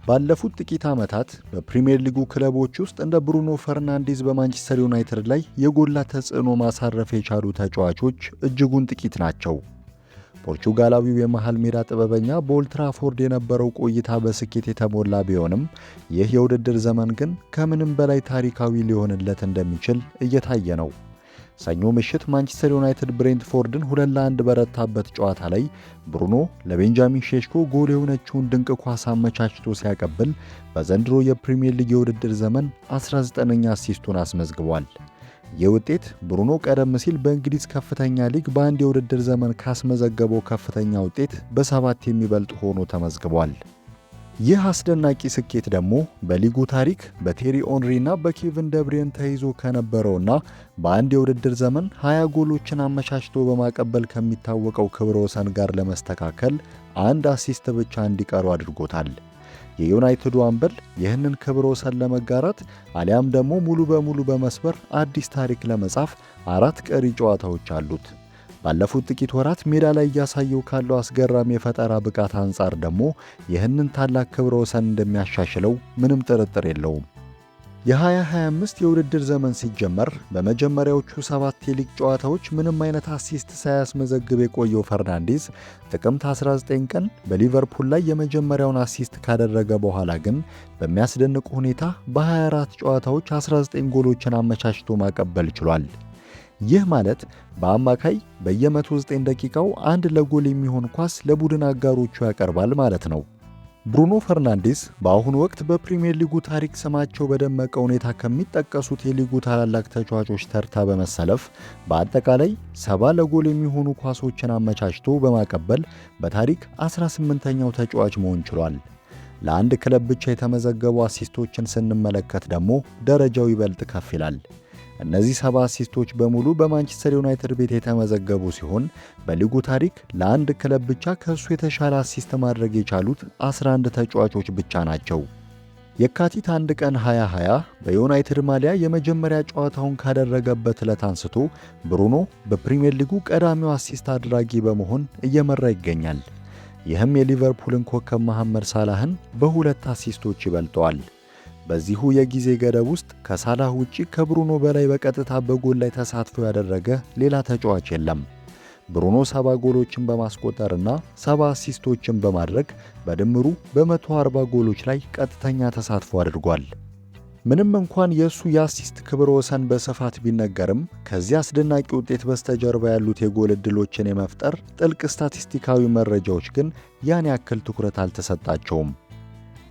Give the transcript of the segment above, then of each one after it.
ባለፉት ጥቂት ዓመታት በፕሪሚየር ሊጉ ክለቦች ውስጥ እንደ ብሩኖ ፈርናንዴዝ በማንቸስተር ዩናይትድ ላይ የጎላ ተጽዕኖ ማሳረፍ የቻሉ ተጫዋቾች እጅጉን ጥቂት ናቸው። ፖርቹጋላዊው የመሃል ሜዳ ጥበበኛ በኦልድ ትራፎርድ የነበረው ቆይታ በስኬት የተሞላ ቢሆንም ይህ የውድድር ዘመን ግን ከምንም በላይ ታሪካዊ ሊሆንለት እንደሚችል እየታየ ነው። ሰኞ ምሽት ማንቸስተር ዩናይትድ ብሬንትፎርድን 2-1 በረታበት ጨዋታ ላይ ብሩኖ ለቤንጃሚን ሼሽኮ ጎል የሆነችውን ድንቅ ኳስ አመቻችቶ ሲያቀብል በዘንድሮ የፕሪሚየር ሊግ የውድድር ዘመን 19ኛ አሲስቱን አስመዝግቧል። ይህ ውጤት ብሩኖ ቀደም ሲል በእንግሊዝ ከፍተኛ ሊግ በአንድ የውድድር ዘመን ካስመዘገበው ከፍተኛ ውጤት በ7 የሚበልጥ ሆኖ ተመዝግቧል። ይህ አስደናቂ ስኬት ደግሞ በሊጉ ታሪክ በቴሪ ኦንሪ እና በኬቪን ደብሬን ተይዞ ከነበረውና በአንድ የውድድር ዘመን 20 ጎሎችን አመቻችቶ በማቀበል ከሚታወቀው ክብረ ወሰን ጋር ለመስተካከል አንድ አሲስት ብቻ እንዲቀሩ አድርጎታል። የዩናይትዱ አምበል ይህንን ክብረ ወሰን ለመጋራት አሊያም ደግሞ ሙሉ በሙሉ በመስበር አዲስ ታሪክ ለመጻፍ 4 ቀሪ ጨዋታዎች አሉት። ባለፉት ጥቂት ወራት ሜዳ ላይ እያሳየው ካለው አስገራሚ የፈጠራ ብቃት አንጻር ደግሞ ይህንን ታላቅ ክብረ ወሰን እንደሚያሻሽለው ምንም ጥርጥር የለውም። የ2025 የውድድር ዘመን ሲጀመር በመጀመሪያዎቹ 7 የሊግ ጨዋታዎች ምንም አይነት አሲስት ሳያስመዘግብ የቆየው ፈርናንዴዝ ጥቅምት 19 ቀን በሊቨርፑል ላይ የመጀመሪያውን አሲስት ካደረገ በኋላ ግን በሚያስደንቅ ሁኔታ በ24 ጨዋታዎች 19 ጎሎችን አመቻችቶ ማቀበል ችሏል። ይህ ማለት በአማካይ በየ109 ደቂቃው አንድ ለጎል የሚሆን ኳስ ለቡድን አጋሮቹ ያቀርባል ማለት ነው። ብሩኖ ፈርናንዴዝ በአሁኑ ወቅት በፕሪሚየር ሊጉ ታሪክ ስማቸው በደመቀ ሁኔታ ከሚጠቀሱት የሊጉ ታላላቅ ተጫዋቾች ተርታ በመሰለፍ በአጠቃላይ 70 ለጎል የሚሆኑ ኳሶችን አመቻችቶ በማቀበል በታሪክ 18ኛው ተጫዋች መሆን ችሏል። ለአንድ ክለብ ብቻ የተመዘገቡ አሲስቶችን ስንመለከት ደግሞ ደረጃው ይበልጥ ከፍ ይላል። እነዚህ 70 አሲስቶች በሙሉ በማንቸስተር ዩናይትድ ቤት የተመዘገቡ ሲሆን በሊጉ ታሪክ ለአንድ ክለብ ብቻ ከእሱ የተሻለ አሲስት ማድረግ የቻሉት 11 ተጫዋቾች ብቻ ናቸው። የካቲት 1 ቀን 2020 በዩናይትድ ማሊያ የመጀመሪያ ጨዋታውን ካደረገበት ዕለት አንስቶ ብሩኖ በፕሪሚየር ሊጉ ቀዳሚው አሲስት አድራጊ በመሆን እየመራ ይገኛል። ይህም የሊቨርፑልን ኮከብ መሐመድ ሳላህን በ2 አሲስቶች ይበልጠዋል። በዚሁ የጊዜ ገደብ ውስጥ ከሳላህ ውጪ ከብሩኖ በላይ በቀጥታ በጎል ላይ ተሳትፎ ያደረገ ሌላ ተጫዋች የለም። ብሩኖ 70 ጎሎችን በማስቆጠርና 70 አሲስቶችን በማድረግ በድምሩ በ140 ጎሎች ላይ ቀጥተኛ ተሳትፎ አድርጓል። ምንም እንኳን የእሱ የአሲስት ክብረ ወሰን በስፋት ቢነገርም ከዚህ አስደናቂ ውጤት በስተጀርባ ያሉት የጎል ዕድሎችን የመፍጠር ጥልቅ ስታቲስቲካዊ መረጃዎች ግን ያን ያክል ትኩረት አልተሰጣቸውም።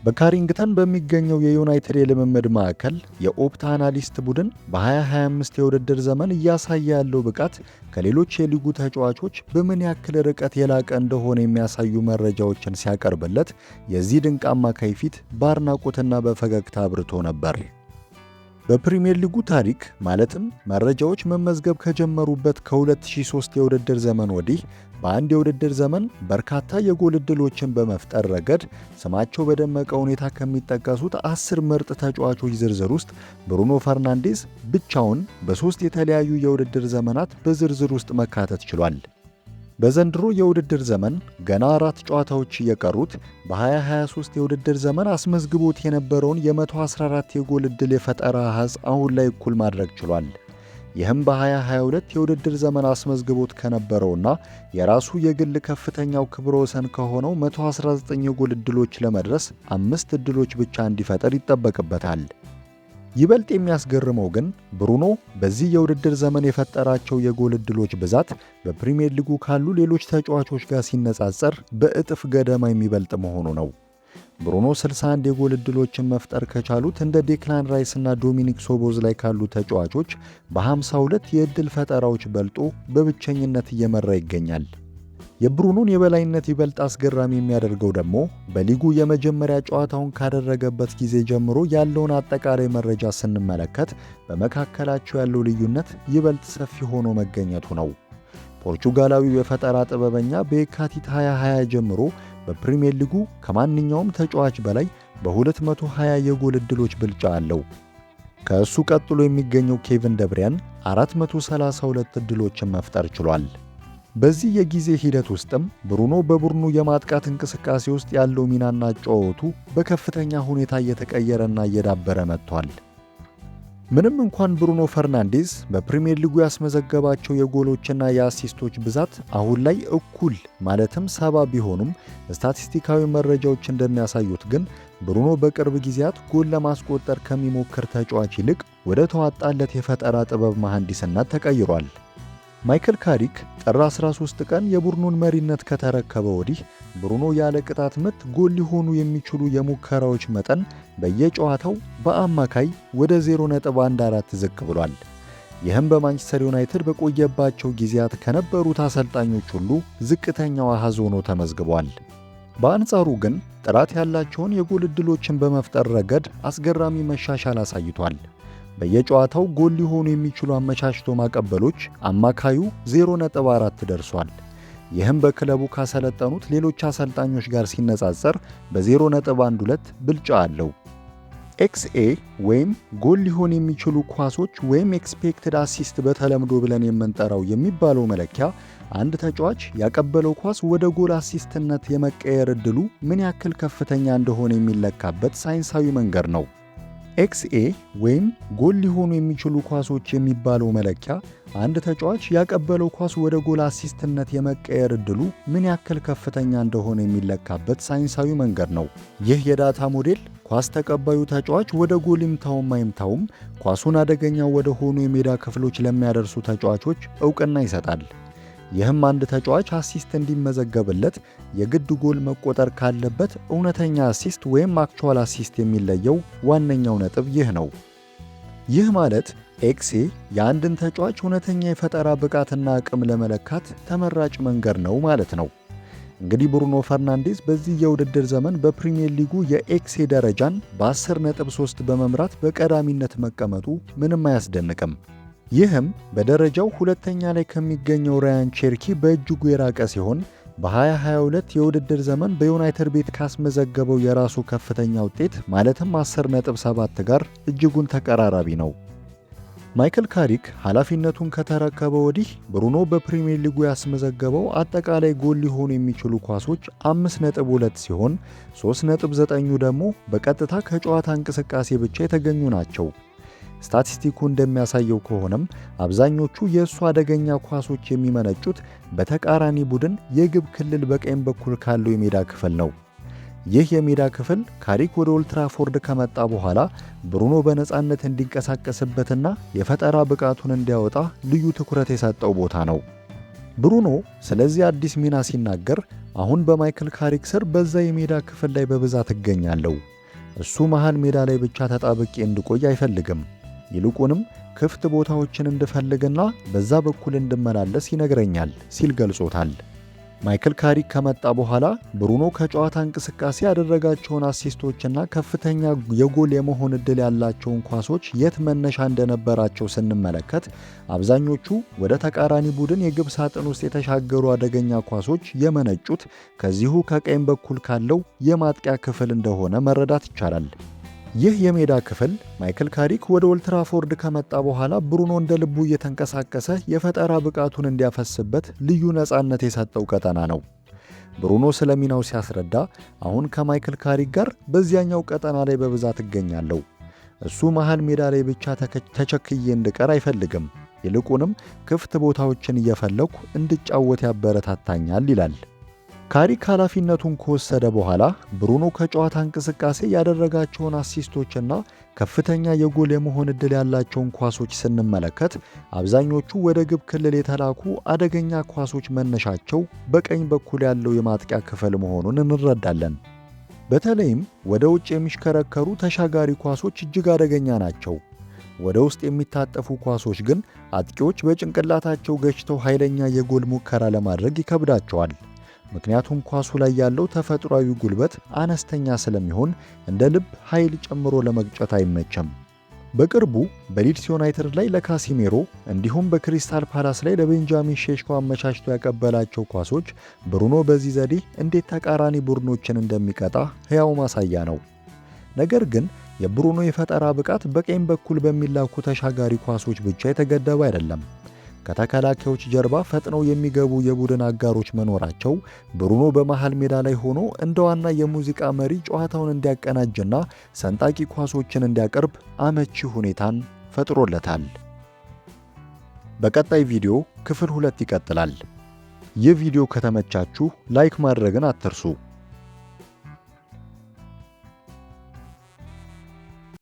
በካሪንግተን በሚገኘው የዩናይትድ የልምምድ ማዕከል የኦፕታ አናሊስት ቡድን በ2025 የውድድር ዘመን እያሳየ ያለው ብቃት ከሌሎች የሊጉ ተጫዋቾች በምን ያክል ርቀት የላቀ እንደሆነ የሚያሳዩ መረጃዎችን ሲያቀርብለት የዚህ ድንቅ አማካይ ፊት በአድናቆትና በፈገግታ አብርቶ ነበር። በፕሪሚየር ሊጉ ታሪክ ማለትም መረጃዎች መመዝገብ ከጀመሩበት ከ2003 የውድድር ዘመን ወዲህ በአንድ የውድድር ዘመን በርካታ የጎል ዕድሎችን በመፍጠር ረገድ ስማቸው በደመቀ ሁኔታ ከሚጠቀሱት 10 ምርጥ ተጫዋቾች ዝርዝር ውስጥ ብሩኖ ፈርናንዴዝ ብቻውን በ3 የተለያዩ የውድድር ዘመናት በዝርዝር ውስጥ መካተት ችሏል። በዘንድሮ የውድድር ዘመን ገና 4 ጨዋታዎች እየቀሩት በ2023 የውድድር ዘመን አስመዝግቦት የነበረውን የ114 የጎል ዕድል የፈጠራ አሃዝ አሁን ላይ እኩል ማድረግ ችሏል። ይህም በ2022 የውድድር ዘመን አስመዝግቦት ከነበረውና የራሱ የግል ከፍተኛው ክብረ ወሰን ከሆነው 119 የጎል ዕድሎች ለመድረስ 5 ዕድሎች ብቻ እንዲፈጠር ይጠበቅበታል። ይበልጥ የሚያስገርመው ግን ብሩኖ በዚህ የውድድር ዘመን የፈጠራቸው የጎል ዕድሎች ብዛት በፕሪሚየር ሊጉ ካሉ ሌሎች ተጫዋቾች ጋር ሲነጻጸር በእጥፍ ገደማ የሚበልጥ መሆኑ ነው። ብሩኖ 61 የጎል ዕድሎችን መፍጠር ከቻሉት እንደ ዴክላን ራይስ እና ዶሚኒክ ሶቦዝ ላይ ካሉ ተጫዋቾች በ52 የዕድል ፈጠራዎች በልጦ በብቸኝነት እየመራ ይገኛል። የብሩኖን የበላይነት ይበልጥ አስገራሚ የሚያደርገው ደግሞ በሊጉ የመጀመሪያ ጨዋታውን ካደረገበት ጊዜ ጀምሮ ያለውን አጠቃላይ መረጃ ስንመለከት በመካከላቸው ያለው ልዩነት ይበልጥ ሰፊ ሆኖ መገኘቱ ነው። ፖርቹጋላዊው የፈጠራ ጥበበኛ በየካቲት 2020 ጀምሮ በፕሪሚየር ሊጉ ከማንኛውም ተጫዋች በላይ በ220 የጎል ዕድሎች ብልጫ አለው። ከእሱ ቀጥሎ የሚገኘው ኬቪን ደብሬን 432 ዕድሎችን መፍጠር ችሏል። በዚህ የጊዜ ሂደት ውስጥም ብሩኖ በቡድኑ የማጥቃት እንቅስቃሴ ውስጥ ያለው ሚናና አጨዋወቱ በከፍተኛ ሁኔታ እየተቀየረና እየዳበረ መጥቷል። ምንም እንኳን ብሩኖ ፈርናንዴዝ በፕሪሚየር ሊጉ ያስመዘገባቸው የጎሎችና የአሲስቶች ብዛት አሁን ላይ እኩል ማለትም 70 ቢሆኑም ስታቲስቲካዊ መረጃዎች እንደሚያሳዩት ግን ብሩኖ በቅርብ ጊዜያት ጎል ለማስቆጠር ከሚሞክር ተጫዋች ይልቅ ወደ ተዋጣለት የፈጠራ ጥበብ መሐንዲስነት ተቀይሯል። ማይክል ካሪክ ጥር 13 ቀን የቡድኑን መሪነት ከተረከበ ወዲህ ብሩኖ ያለ ቅጣት ምት ጎል ሊሆኑ የሚችሉ የሙከራዎች መጠን በየጨዋታው በአማካይ ወደ 0.14 ዝቅ ብሏል። ይህም በማንቸስተር ዩናይትድ በቆየባቸው ጊዜያት ከነበሩት አሰልጣኞች ሁሉ ዝቅተኛው አሃዝ ሆኖ ተመዝግቧል። በአንጻሩ ግን ጥራት ያላቸውን የጎል ዕድሎችን በመፍጠር ረገድ አስገራሚ መሻሻል አሳይቷል። በየጨዋታው ጎል ሊሆኑ የሚችሉ አመቻችቶ ማቀበሎች አማካዩ 0.4 ደርሷል። ይህም በክለቡ ካሰለጠኑት ሌሎች አሰልጣኞች ጋር ሲነጻጸር በ0.12 ብልጫ አለው። ኤክስኤ ወይም ጎል ሊሆን የሚችሉ ኳሶች ወይም ኤክስፔክትድ አሲስት በተለምዶ ብለን የምንጠራው የሚባለው መለኪያ አንድ ተጫዋች ያቀበለው ኳስ ወደ ጎል አሲስትነት የመቀየር ዕድሉ ምን ያክል ከፍተኛ እንደሆነ የሚለካበት ሳይንሳዊ መንገድ ነው። ኤክስኤ ወይም ጎል ሊሆኑ የሚችሉ ኳሶች የሚባለው መለኪያ አንድ ተጫዋች ያቀበለው ኳስ ወደ ጎል አሲስትነት የመቀየር ዕድሉ ምን ያክል ከፍተኛ እንደሆነ የሚለካበት ሳይንሳዊ መንገድ ነው። ይህ የዳታ ሞዴል ኳስ ተቀባዩ ተጫዋች ወደ ጎል ይምታውም አይምታውም ኳሱን አደገኛ ወደ ሆኑ የሜዳ ክፍሎች ለሚያደርሱ ተጫዋቾች ዕውቅና ይሰጣል። ይህም አንድ ተጫዋች አሲስት እንዲመዘገብለት የግድ ጎል መቆጠር ካለበት እውነተኛ አሲስት ወይም አክቹዋል አሲስት የሚለየው ዋነኛው ነጥብ ይህ ነው። ይህ ማለት ኤክስኤ የአንድን ተጫዋች እውነተኛ የፈጠራ ብቃትና አቅም ለመለካት ተመራጭ መንገድ ነው ማለት ነው። እንግዲህ ብሩኖ ፈርናንዴዝ በዚህ የውድድር ዘመን በፕሪሚየር ሊጉ የኤክስኤ ደረጃን በ10.3 በመምራት በቀዳሚነት መቀመጡ ምንም አያስደንቅም። ይህም በደረጃው ሁለተኛ ላይ ከሚገኘው ራያን ቼርኪ በእጅጉ የራቀ ሲሆን በ2022 የውድድር ዘመን በዩናይትድ ቤት ካስመዘገበው የራሱ ከፍተኛ ውጤት ማለትም 10.7 ጋር እጅጉን ተቀራራቢ ነው። ማይክል ካሪክ ኃላፊነቱን ከተረከበ ወዲህ ብሩኖ በፕሪሚየር ሊጉ ያስመዘገበው አጠቃላይ ጎል ሊሆኑ የሚችሉ ኳሶች 5.2 ሲሆን 3.9 ደግሞ በቀጥታ ከጨዋታ እንቅስቃሴ ብቻ የተገኙ ናቸው። ስታቲስቲኩ እንደሚያሳየው ከሆነም አብዛኞቹ የእሱ አደገኛ ኳሶች የሚመነጩት በተቃራኒ ቡድን የግብ ክልል በቀኝ በኩል ካለው የሜዳ ክፍል ነው። ይህ የሜዳ ክፍል ካሪክ ወደ ኦልትራፎርድ ከመጣ በኋላ ብሩኖ በነፃነት እንዲንቀሳቀስበትና የፈጠራ ብቃቱን እንዲያወጣ ልዩ ትኩረት የሰጠው ቦታ ነው። ብሩኖ ስለዚህ አዲስ ሚና ሲናገር አሁን በማይክል ካሪክ ስር በዛ የሜዳ ክፍል ላይ በብዛት እገኛለሁ። እሱ መሃል ሜዳ ላይ ብቻ ተጣብቄ እንድቆይ አይፈልግም። ይልቁንም ክፍት ቦታዎችን እንድፈልግና በዛ በኩል እንድመላለስ ይነግረኛል ሲል ገልጾታል። ማይክል ካሪክ ከመጣ በኋላ ብሩኖ ከጨዋታ እንቅስቃሴ ያደረጋቸውን አሲስቶችና ከፍተኛ የጎል የመሆን ዕድል ያላቸውን ኳሶች የት መነሻ እንደነበራቸው ስንመለከት አብዛኞቹ ወደ ተቃራኒ ቡድን የግብ ሳጥን ውስጥ የተሻገሩ አደገኛ ኳሶች የመነጩት ከዚሁ ከቀኝ በኩል ካለው የማጥቂያ ክፍል እንደሆነ መረዳት ይቻላል። ይህ የሜዳ ክፍል ማይክል ካሪክ ወደ ኦልትራፎርድ ከመጣ በኋላ ብሩኖ እንደ ልቡ እየተንቀሳቀሰ የፈጠራ ብቃቱን እንዲያፈስበት ልዩ ነፃነት የሰጠው ቀጠና ነው። ብሩኖ ስለ ሚናው ሲያስረዳ አሁን ከማይክል ካሪክ ጋር በዚያኛው ቀጠና ላይ በብዛት እገኛለሁ። እሱ መሃል ሜዳ ላይ ብቻ ተቸክዬ እንድቀር አይፈልግም። ይልቁንም ክፍት ቦታዎችን እየፈለኩ እንድጫወት ያበረታታኛል ይላል። ካሪክ ኃላፊነቱን ከወሰደ በኋላ ብሩኖ ከጨዋታ እንቅስቃሴ ያደረጋቸውን አሲስቶችና ከፍተኛ የጎል የመሆን ዕድል ያላቸውን ኳሶች ስንመለከት አብዛኞቹ ወደ ግብ ክልል የተላኩ አደገኛ ኳሶች መነሻቸው በቀኝ በኩል ያለው የማጥቂያ ክፍል መሆኑን እንረዳለን። በተለይም ወደ ውጭ የሚሽከረከሩ ተሻጋሪ ኳሶች እጅግ አደገኛ ናቸው። ወደ ውስጥ የሚታጠፉ ኳሶች ግን አጥቂዎች በጭንቅላታቸው ገጭተው ኃይለኛ የጎል ሙከራ ለማድረግ ይከብዳቸዋል። ምክንያቱም ኳሱ ላይ ያለው ተፈጥሯዊ ጉልበት አነስተኛ ስለሚሆን እንደ ልብ ኃይል ጨምሮ ለመግጨት አይመችም። በቅርቡ በሊድስ ዩናይትድ ላይ ለካሲሜሮ እንዲሁም በክሪስታል ፓላስ ላይ ለቤንጃሚን ሼሽኮ አመቻችቶ ያቀበላቸው ኳሶች ብሩኖ በዚህ ዘዴ እንዴት ተቃራኒ ቡድኖችን እንደሚቀጣ ሕያው ማሳያ ነው። ነገር ግን የብሩኖ የፈጠራ ብቃት በቀኝ በኩል በሚላኩ ተሻጋሪ ኳሶች ብቻ የተገደበ አይደለም። ከተከላካዮች ጀርባ ፈጥነው የሚገቡ የቡድን አጋሮች መኖራቸው ብሩኖ በመሃል ሜዳ ላይ ሆኖ እንደ ዋና የሙዚቃ መሪ ጨዋታውን እንዲያቀናጅና ሰንጣቂ ኳሶችን እንዲያቀርብ አመቺ ሁኔታን ፈጥሮለታል። በቀጣይ ቪዲዮ ክፍል 2 ይቀጥላል። ይህ ቪዲዮ ከተመቻችሁ ላይክ ማድረግን አትርሱ።